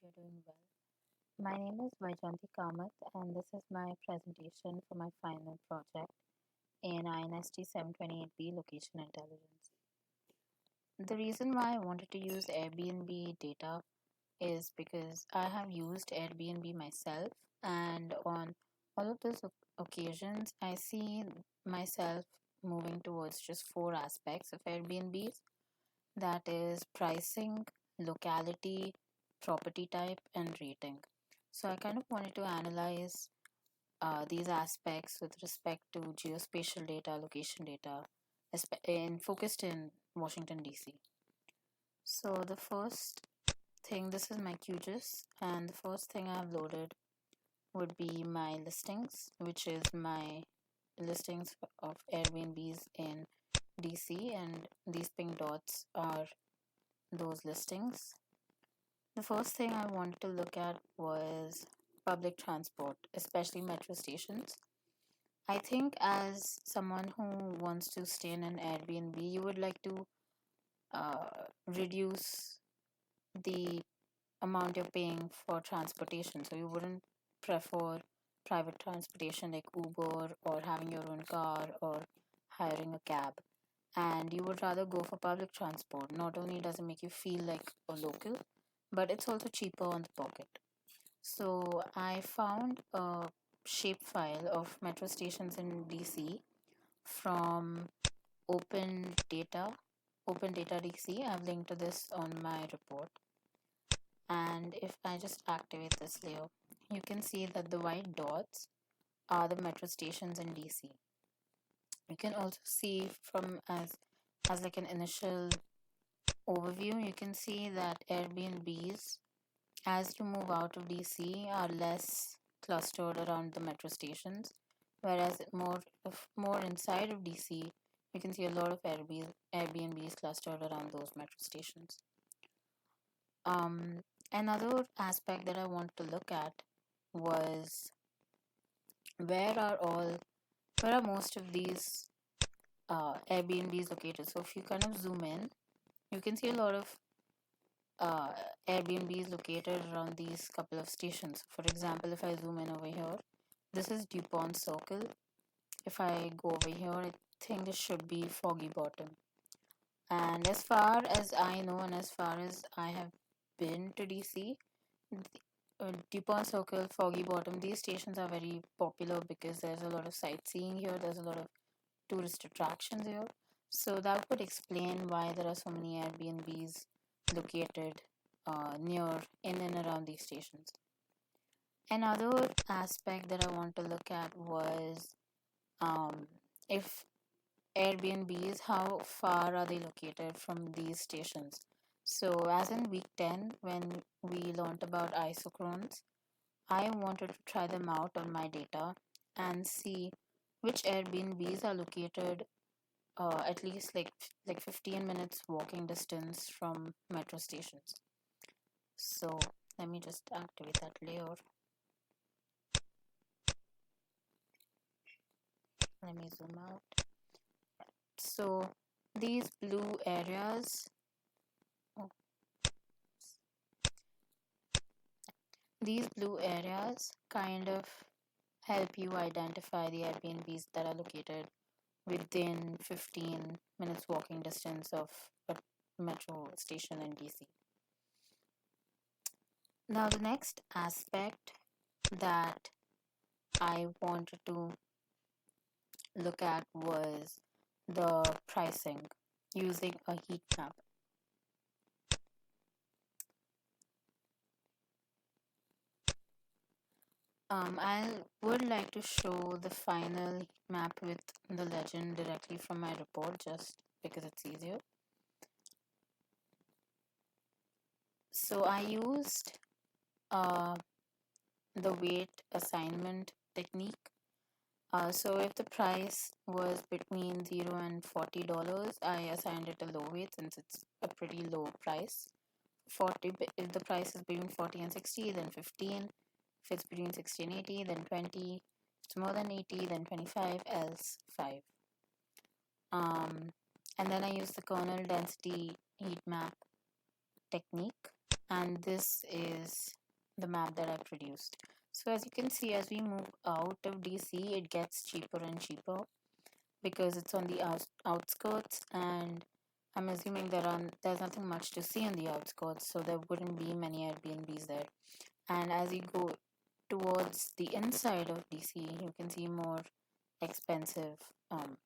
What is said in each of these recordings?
you're doing well. My name is Vyjayanthi Kamath, and this is my presentation for my final project in INST 728B Location Intelligence. The reason why I wanted to use Airbnb data is because I have used Airbnb myself, and on all of those occasions, I see myself moving towards just four aspects of Airbnbs, that is pricing, locality, property type, and rating. So I kind of wanted to analyze these aspects with respect to geospatial data, location data, focused in Washington DC. So the first thing, this is my QGIS, and the first thing I've loaded would be my listings, which is my listings of Airbnbs in DC, and these pink dots are those listings. The first thing I wanted to look at was public transport, especially metro stations. I think as someone who wants to stay in an Airbnb, you would like to reduce the amount you're paying for transportation. So you wouldn't prefer private transportation like Uber or having your own car or hiring a cab. And you would rather go for public transport. Not only does it make you feel like a local, but it's also cheaper on the pocket. So I found a shapefile of metro stations in DC from Open Data, Open Data DC. I've linked to this on my report. And if I just activate this layer, you can see that the white dots are the metro stations in DC. You can also see from as like an initial overview, you can see that Airbnbs, as you move out of DC, are less clustered around the metro stations, whereas more inside of DC, you can see a lot of Airbnbs clustered around those metro stations. Another aspect that I want to look at was where are most of these Airbnbs located. So if you kind of zoom in, you can see a lot of uh, Airbnbs located around these couple of stations. For example, if I zoom in over here, this is DuPont Circle. If I go over here, I think this should be Foggy Bottom. And as far as I know, and as far as I have been to DC, DuPont Circle, Foggy Bottom, these stations are very popular because there's a lot of sightseeing here, there's a lot of tourist attractions here. So that would explain why there are so many Airbnbs located near in and around these stations. Another aspect that I want to look at was if Airbnbs, how far are they located from these stations? So, as in week 10, when we learned about isochrones, I wanted to try them out on my data and see which Airbnbs are located at least like 15 minutes walking distance from metro stations. So let me just activate that layer. Let me zoom out. So these blue areas, oh, these blue areas kind of help you identify the Airbnbs that are located within 15 minutes walking distance of a metro station in DC. Now the next aspect that I wanted to look at was the pricing using a heat map. I would like to show the final heat map with the legend directly from my report just because it's easier. So I used the weight assignment technique. So if the price was between $0 and $40, I assigned it a low weight since it's a pretty low price. 40, if the price is between 40 and 60, then 15. If it's between 60 and 80, then 20. If it's more than 80, then 25, else 5. And then I use the kernel density heat map technique, and this is the map that I produced. So as you can see, as we move out of DC, it gets cheaper and cheaper because it's on the outskirts, and I'm assuming there's nothing much to see on the outskirts, so there wouldn't be many Airbnbs there. And as you go towards the inside of DC, you can see more expensive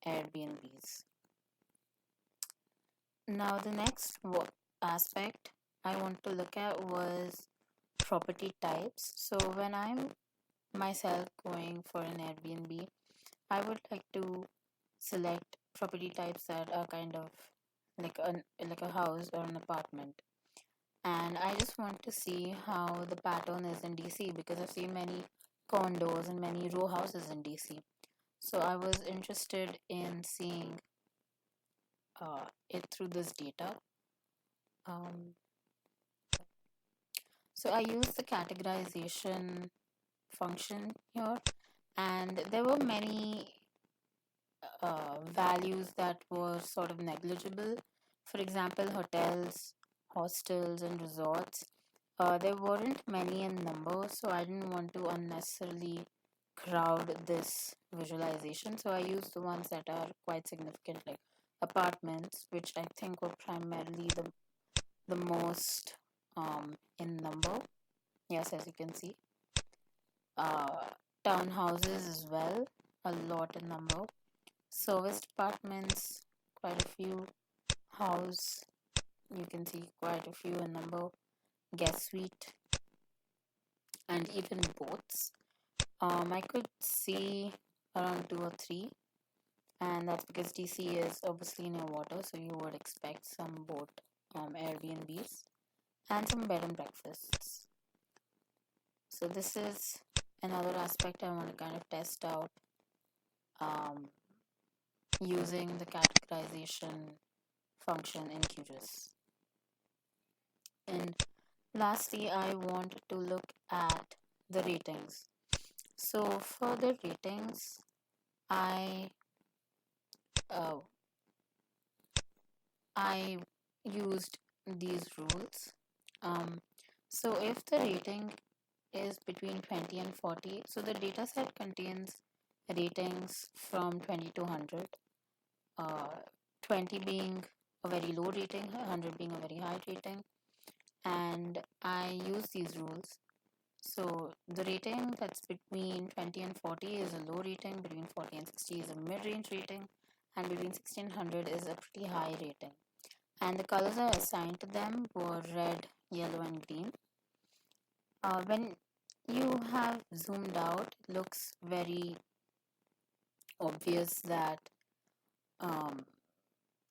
Airbnbs. Now, the next aspect I want to look at was property types. So, when I'm myself going for an Airbnb, I would like to select property types that are kind of like a house or an apartment. And I just want to see how the pattern is in DC because I've seen many condos and many row houses in DC. So I was interested in seeing it through this data. Um, so I used the categorization function here, and there were many values that were sort of negligible. For example, hotels, hostels, and resorts. There weren't many in number, so I didn't want to unnecessarily crowd this visualization. So I used the ones that are quite significant, like apartments, which I think were primarily the most in number. Yes, as you can see. Uh, Townhouses as well, a lot in number. Service apartments, quite a few. House, you can see quite a few in number. Guest suite, and even boats. I could see around two or three, and that's because DC is obviously near water, so you would expect some boat Airbnbs and some bed and breakfasts. So this is another aspect I want to kind of test out um, using the categorization function in QGIS. And lastly, I want to look at the ratings. So for the ratings, I uh, I used these rules. Um, so if the rating is between 20 and 40, so the dataset contains ratings from 20 to 100, uh, 20 being a very low rating, 100 being a very high rating, and I use these rules. So the rating that's between 20 and 40 is a low rating, between 40 and 60 is a mid-range rating, and between 60 and 100 is a pretty high rating. And the colors I assigned to them were red, yellow, and green. When you have zoomed out, it looks very obvious that um,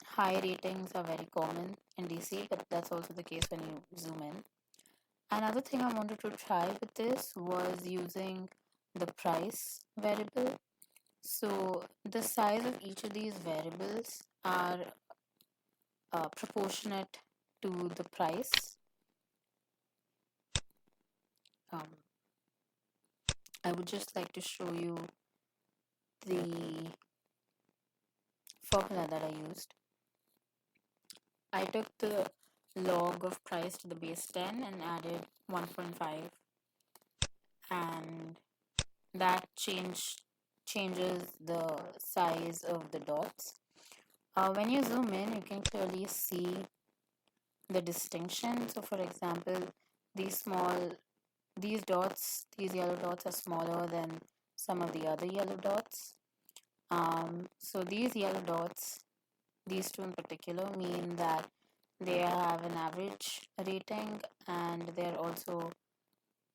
high ratings are very common in DC, but that's also the case when you zoom in. Another thing I wanted to try with this was using the price variable. So the size of each of these variables are proportionate to the price. Um, I would just like to show you the formula that I used. I took the log of price to the base 10 and added 1.5, and that changes the size of the dots. When you zoom in, you can clearly see the distinction. So for example, these dots, these yellow dots are smaller than some of the other yellow dots. So these yellow dots, these two in particular, mean that they have an average rating and they're also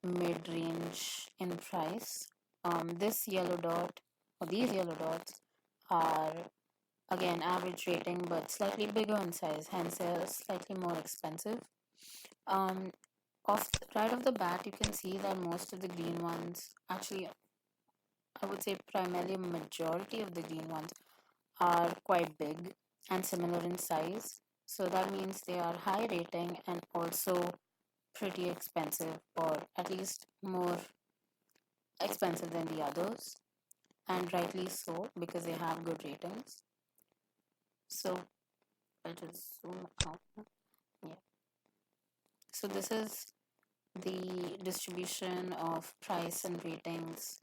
mid-range in price. This yellow dot, or these yellow dots, are again average rating but slightly bigger in size, hence they're slightly more expensive. Um, right off the bat, you can see that most of the green ones, actually, I would say primarily a majority of the green ones, are quite big and similar in size. So that means they are high rating and also pretty expensive, or at least more expensive than the others, and rightly so because they have good ratings. So I'll just zoom out. Yeah. So this is the distribution of price and ratings,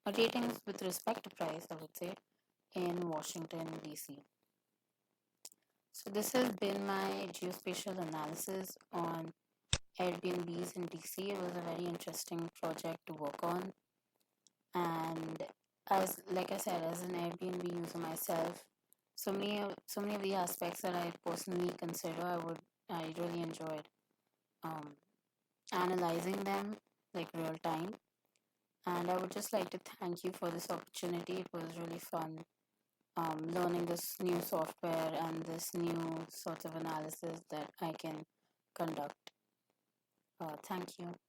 or ratings with respect to price, I would say, in Washington, D.C. So this has been my geospatial analysis on Airbnbs in DC. It was a very interesting project to work on, and as like I said, as an Airbnb user myself, so many of the aspects that I personally consider, I really enjoyed um, analyzing them like real time. And I would just like to thank you for this opportunity. It was really fun learning this new software and this new sort of analysis that I can conduct. Thank you.